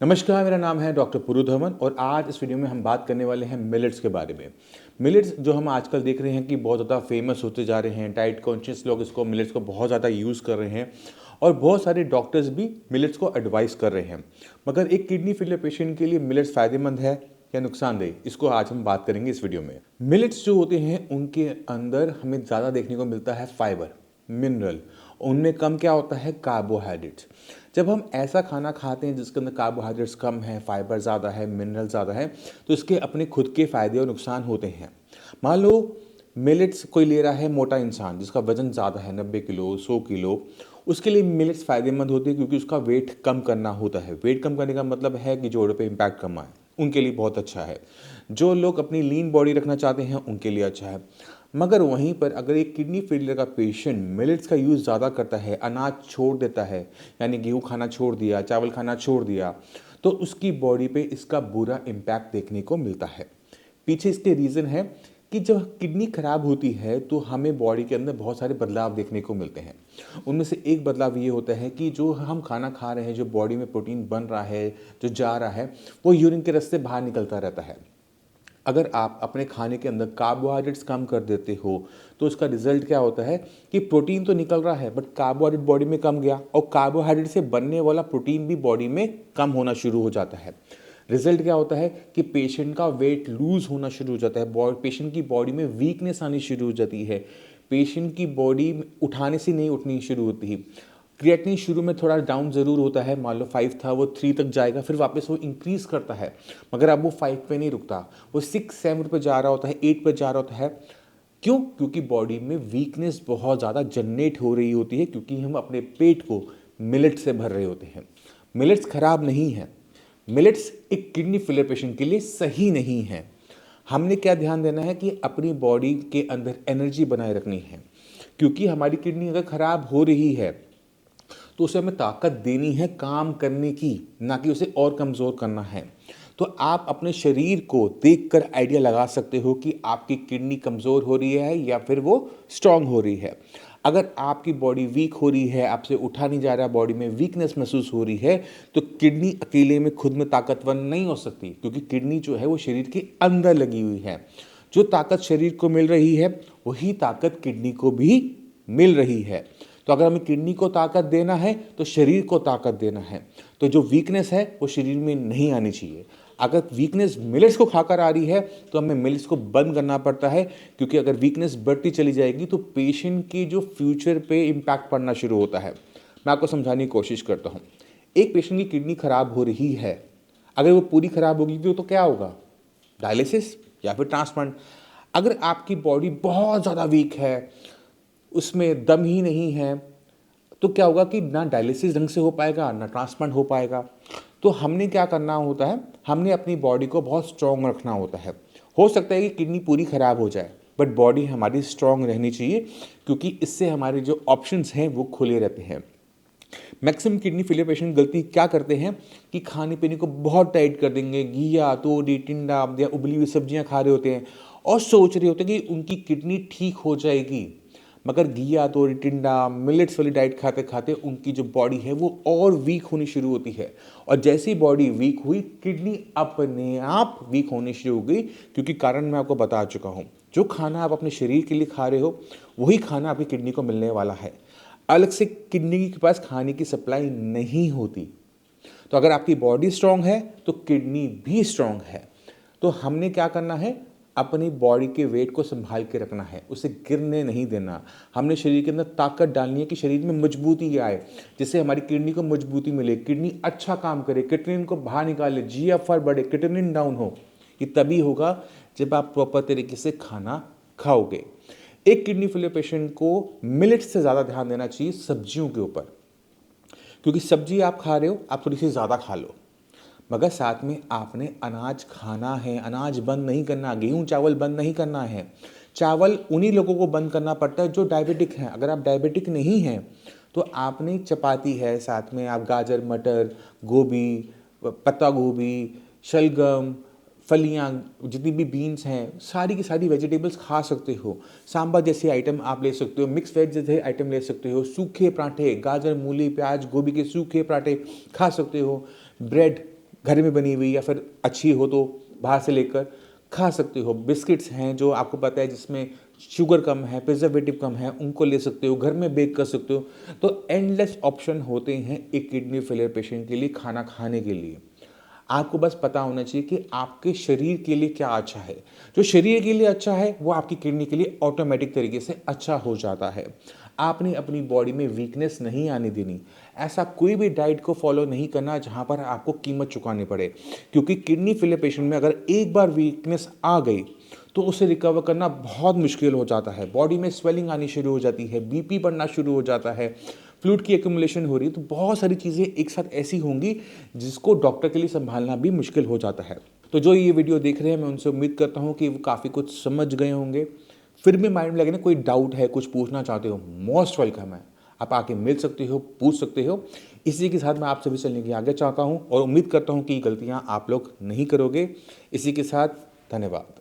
नमस्कार, मेरा नाम है डॉक्टर पुरुधवन और आज इस वीडियो में हम बात करने वाले हैं मिलेट्स के बारे में। मिलेट्स जो हम आजकल देख रहे हैं कि बहुत ज़्यादा फेमस होते जा रहे हैं, डाइट कॉन्शियस लोग इसको मिलेट्स को बहुत ज़्यादा यूज़ कर रहे हैं और बहुत सारे डॉक्टर्स भी मिलेट्स को एडवाइस कर रहे हैं। मगर एक किडनी फेलियर पेशेंट के लिए मिलेट्स फ़ायदेमंद है या नुकसानदेह, इसको आज हम बात करेंगे इस वीडियो में। मिलेट्स जो होते हैं उनके अंदर हमें ज़्यादा देखने को मिलता है फाइबर, मिनरल, उनमें कम क्या होता है कार्बोहाइड्रेट्स। जब हम ऐसा खाना खाते हैं जिसके अंदर कार्बोहाइड्रेट्स कम है, फाइबर ज़्यादा है, मिनरल ज़्यादा है, तो इसके अपने खुद के फ़ायदे और नुकसान होते हैं। मान लो मिलेट्स कोई ले रहा है मोटा इंसान जिसका वजन ज़्यादा है, 90 किलो, 100 किलो, उसके लिए मिलेट्स फ़ायदेमंद होती है क्योंकि उसका वेट कम करना होता है। वेट कम करने का मतलब है कि जोड़ों पे इम्पैक्ट कम आए, उनके लिए बहुत अच्छा है। जो लोग अपनी लीन बॉडी रखना चाहते हैं उनके लिए अच्छा है। मगर वहीं पर अगर एक किडनी फेलियर का पेशेंट मिलेट्स का यूज़ ज़्यादा करता है, अनाज छोड़ देता है, यानी गेहूँ खाना छोड़ दिया, चावल खाना छोड़ दिया, तो उसकी बॉडी पे इसका बुरा इम्पैक्ट देखने को मिलता है। पीछे इसके रीज़न है कि जब किडनी खराब होती है तो हमें बॉडी के अंदर बहुत सारे बदलाव देखने को मिलते हैं। उनमें से एक बदलाव ये होता है कि जो हम खाना खा रहे हैं, जो बॉडी में प्रोटीन बन रहा है, जो जा रहा है, वो यूरिन के रास्ते बाहर निकलता रहता है। अगर आप अपने खाने के अंदर कार्बोहाइड्रेट्स कम कर देते हो तो उसका रिजल्ट क्या होता है कि प्रोटीन तो निकल रहा है बट कार्बोहाइड्रेट बॉडी में कम गया और कार्बोहाइड्रेट से बनने वाला प्रोटीन भी बॉडी में कम होना शुरू हो जाता है। रिजल्ट क्या होता है कि पेशेंट का वेट लूज होना शुरू हो जाता है, पेशेंट की बॉडी में वीकनेस आनी शुरू हो जाती है, पेशेंट की बॉडी उठाने से नहीं उठनी शुरू होती है। क्रिएटिनिन शुरू में थोड़ा डाउन ज़रूर होता है, मान लो 5 था वो 3 तक जाएगा, फिर वापस वो इंक्रीज़ करता है, मगर अब वो 5 पे नहीं रुकता, वो 6-7 पे जा रहा होता है, 8 पे जा रहा होता है। क्यों? क्योंकि बॉडी में वीकनेस बहुत ज़्यादा जनरेट हो रही होती है क्योंकि हम अपने पेट को मिलेट से भर रहे होते हैं। मिलेट्स खराब नहीं है, मिलेट्स एक किडनी फेलियर पेशेंट के लिए सही नहीं है। हमने क्या ध्यान देना है कि अपनी बॉडी के अंदर एनर्जी बनाए रखनी है, क्योंकि हमारी किडनी अगर ख़राब हो रही है तो उसे हमें ताकत देनी है काम करने की, ना कि उसे और कमज़ोर करना है। तो आप अपने शरीर को देखकर आइडिया लगा सकते हो कि आपकी किडनी कमज़ोर हो रही है या फिर वो स्ट्रांग हो रही है। अगर आपकी बॉडी वीक हो रही है, आपसे उठा नहीं जा रहा, बॉडी में वीकनेस महसूस हो रही है, तो किडनी अकेले में खुद में ताकतवर नहीं हो सकती, क्योंकि किडनी जो है वो शरीर के अंदर लगी हुई है। जो ताकत शरीर को मिल रही है वही ताकत किडनी को भी मिल रही है। तो अगर हमें किडनी को ताकत देना है तो शरीर को ताकत देना है, तो जो वीकनेस है वो शरीर में नहीं आनी चाहिए। अगर वीकनेस मिलेट्स को खाकर आ रही है तो हमें मिलेट्स को बंद करना पड़ता है, क्योंकि अगर वीकनेस बढ़ती चली जाएगी तो पेशेंट की जो फ्यूचर पे इम्पैक्ट पड़ना शुरू होता है। मैं आपको समझाने की कोशिश करता हूँ। एक पेशेंट की किडनी खराब हो रही है, अगर वो पूरी खराब होगी तो क्या होगा? डायलिसिस या फिर ट्रांसप्लांट। अगर आपकी बॉडी बहुत ज़्यादा वीक है, उसमें दम ही नहीं है, तो क्या होगा कि ना डायलिसिस ढंग से हो पाएगा ना ट्रांसप्लांट हो पाएगा। तो हमने क्या करना होता है, हमने अपनी बॉडी को बहुत स्ट्रॉन्ग रखना होता है। हो सकता है कि किडनी पूरी ख़राब हो जाए बट बॉडी हमारी स्ट्रॉन्ग रहनी चाहिए, क्योंकि इससे हमारे जो ऑप्शंस हैं वो खुले रहते हैं। मैक्सिमम किडनी फेलियर पेशेंट गलती क्या करते हैं कि खाने पीने को बहुत टाइट कर देंगे, घिया, तोड़ी, टिंडा या उबली हुई सब्जियां खा रहे होते हैं और सोच रहे होते हैं कि उनकी किडनी ठीक हो जाएगी। मगर घिया, तोड़ी, टिंडा, मिलेट्स वाली डाइट खाते खाते उनकी जो बॉडी है वो और वीक होनी शुरू होती है, और जैसी बॉडी वीक हुई किडनी अपने आप वीक होनी शुरू हो गई, क्योंकि कारण मैं आपको बता चुका हूँ। जो खाना आप अपने शरीर के लिए खा रहे हो वही खाना आपकी किडनी को मिलने वाला है। अलग से किडनी के पास खाने की सप्लाई नहीं होती। तो अगर आपकी बॉडी स्ट्रांग है तो किडनी भी स्ट्रांग है। तो हमने क्या करना है, अपनी बॉडी के वेट को संभाल के रखना है, उसे गिरने नहीं देना। हमने शरीर के अंदर ताकत डालनी है कि शरीर में मजबूती आए, जिससे हमारी किडनी को मजबूती मिले, किडनी अच्छा काम करे, किडनी को बाहर निकाले, जीएफआर बढ़े, किडनी डाउन हो। ये तभी होगा जब आप प्रॉपर तरीके से खाना खाओगे। एक किडनी फेलियर पेशेंट को मिलेट से ज़्यादा ध्यान देना चाहिए सब्जियों के ऊपर, क्योंकि सब्जी आप खा रहे हो, आप थोड़ी सी ज़्यादा खा लो, मगर साथ में आपने अनाज खाना है। अनाज बंद नहीं करना, गेहूं चावल बंद नहीं करना है। चावल उन्हीं लोगों को बंद करना पड़ता है जो डायबिटिक हैं। अगर आप डायबिटिक नहीं हैं तो आपने चपाती है, साथ में आप गाजर, मटर, गोभी, पत्ता गोभी, शलगम, फलियाँ, जितनी भी बीन्स हैं, सारी की सारी वेजिटेबल्स खा सकते हो। सांभर जैसे आइटम आप ले सकते हो, मिक्स वेज जैसे आइटम ले सकते हो, सूखे पराठे, गाजर, मूली, प्याज, गोभी के सूखे पराठे खा सकते हो, ब्रेड, घर में बनी हुई या फिर अच्छी हो तो बाहर से लेकर खा सकते हो। बिस्किट्स हैं जो आपको पता है जिसमें शुगर कम है, प्रिजर्वेटिव कम है, उनको ले सकते हो, घर में बेक कर सकते हो। तो एंडलेस ऑप्शन होते हैं एक किडनी फेलियर पेशेंट के लिए खाना खाने के लिए। आपको बस पता होना चाहिए कि आपके शरीर के लिए क्या अच्छा है। जो शरीर के लिए अच्छा है वो आपकी किडनी के लिए ऑटोमेटिक तरीके से अच्छा हो जाता है। आपने अपनी बॉडी में वीकनेस नहीं आने देनी। ऐसा कोई भी डाइट को फॉलो नहीं करना जहाँ पर आपको कीमत चुकानी पड़े, क्योंकि किडनी फेलियर पेशेंट में अगर एक बार वीकनेस आ गई तो उसे रिकवर करना बहुत मुश्किल हो जाता है। बॉडी में स्वेलिंग आनी शुरू हो जाती है, बीपी बढ़ना शुरू हो जाता है, फ्लूइड की एक्यूमुलेशन हो रही है। तो बहुत सारी चीज़ें एक साथ ऐसी होंगी जिसको डॉक्टर के लिए संभालना भी मुश्किल हो जाता है। तो जो ये वीडियो देख रहे हैं मैं उनसे उम्मीद करता हूँ कि वो काफ़ी कुछ समझ गए होंगे। फिर भी माइंड में लगे ना कोई डाउट है, कुछ पूछना चाहते हो, मोस्ट वेलकम है। आप आके मिल सकते हो, पूछ सकते हो। इसी के साथ मैं आप सभी चलने की आगे चाहता हूँ और उम्मीद करता हूँ कि गलतियाँ आप लोग नहीं करोगे। इसी के साथ धन्यवाद।